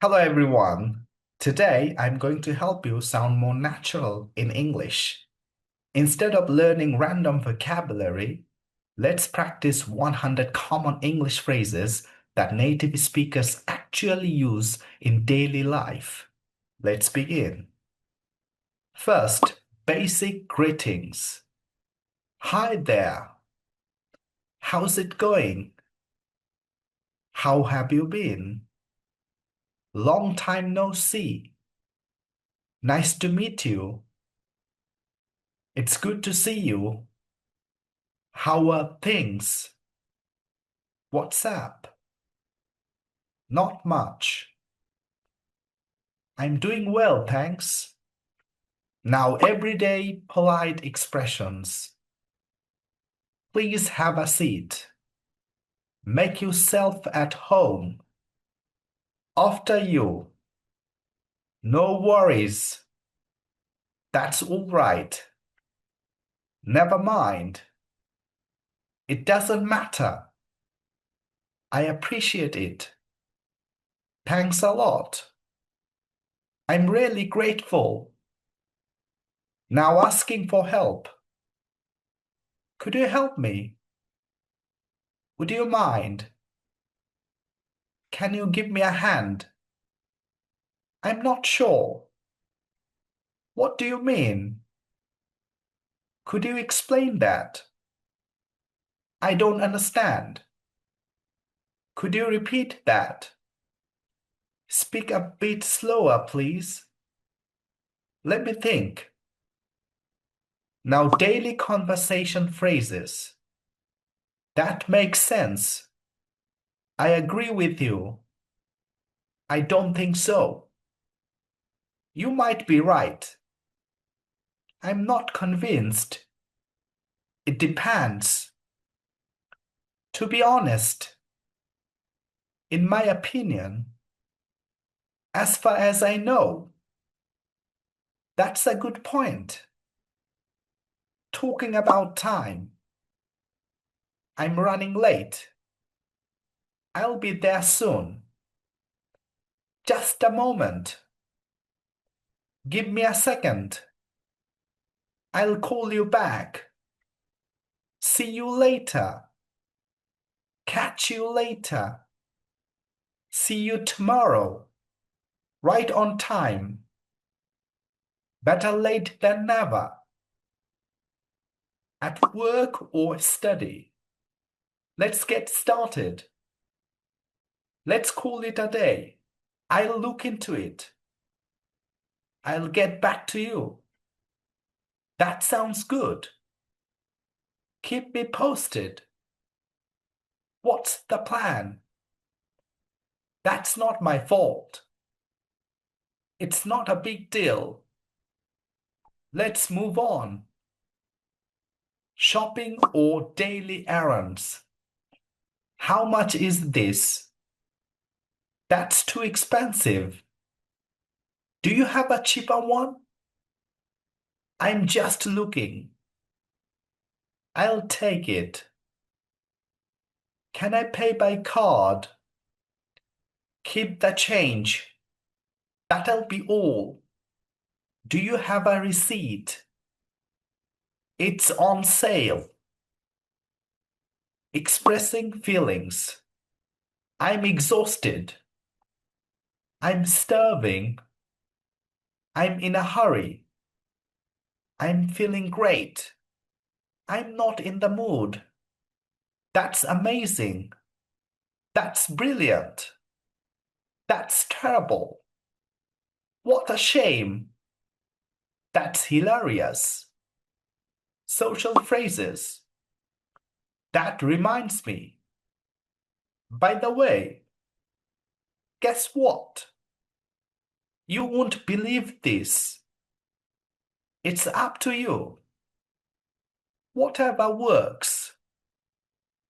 Hello, everyone. Today, I'm going to help you sound more natural in English. Instead of learning random vocabulary, let's practice 100 common English phrases that native speakers actually use in daily life. Let's begin. First, basic greetings. Hi there. How's it going? How have you been? Long time no see. Nice to meet you. It's good to see you. How are things? What's up? Not much. I'm doing well, thanks. Now, everyday polite expressions. Please have a seat. Make yourself at home. After you. No worries. That's all right. Never mind. It doesn't matter. I appreciate it. Thanks a lot. I'm really grateful. Now asking for help. Could you help me? Would you mind? Can you give me a hand? I'm not sure. What do you mean? Could you explain that? I don't understand. Could you repeat that? Speak a bit slower, please. Let me think. Now, daily conversation phrases. That makes sense. I agree with you. I don't think so. You might be right. I'm not convinced. It depends. To be honest, in my opinion, as far as I know, that's a good point. Talking about time. I'm running late. I'll be there soon. Just a moment. Give me a second. I'll call you back. See you later. Catch you later. See you tomorrow. Right on time. Better late than never. At work or study. Let's get started. Let's call it a day. I'll look into it. I'll get back to you. That sounds good. Keep me posted. What's the plan? That's not my fault. It's not a big deal. Let's move on. Shopping or daily errands. How much is this? That's too expensive. Do you have a cheaper one? I'm just looking. I'll take it. Can I pay by card? Keep the change. That'll be all. Do you have a receipt? It's on sale. Expressing feelings. I'm exhausted. I'm starving. I'm in a hurry. I'm feeling great. I'm not in the mood. That's amazing. That's brilliant. That's terrible. What a shame. That's hilarious. Social phrases. That reminds me. By the way, guess what? You won't believe this. It's up to you. Whatever works.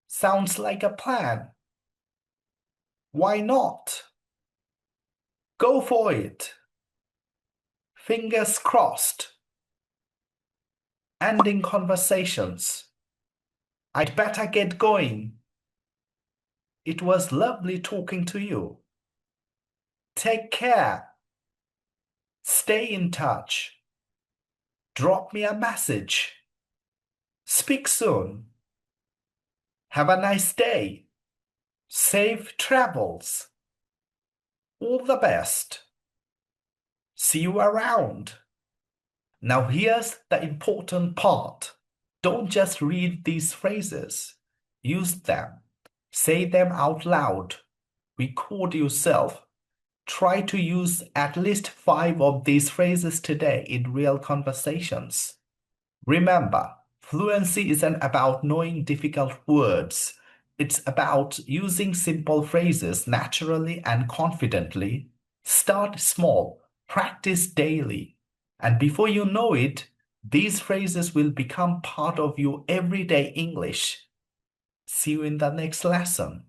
Sounds like a plan. Why not? Go for it. Fingers crossed. Ending conversations. I'd better get going. It was lovely talking to you. Take care. Stay in touch. Drop me a message. Speak soon. Have a nice day. Safe travels. All the best. See you around. Now here's the important part. Don't just read these phrases. Use them. Say them out loud. Record yourself. Try to use at least 5 of these phrases today in real conversations. Remember, fluency isn't about knowing difficult words. It's about using simple phrases naturally and confidently. Start small, practice daily, and before you know it, these phrases will become part of your everyday English. See you in the next lesson.